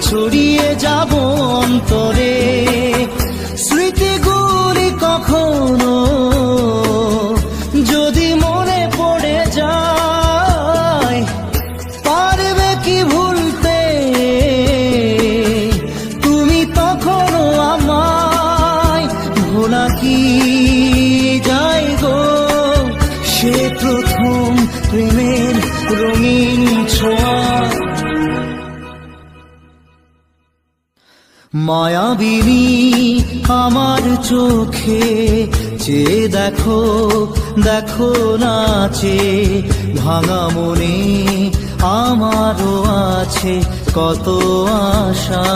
ছড়িয়ে যাব অন্তরে স্মৃতিগুলি কখনো যদি মনে পড়ে যায়, পারবে কি ভুলতে তুমি তখনও আমায়? ভোলা কি যায় গো সে প্রথম প্রেমের রঙিন ছোঁয়া। মায়াবিনী আমার চোখে চেয়ে দেখো, দেখো নাচে ভাঙা মনে আমারও আছে কত আশা।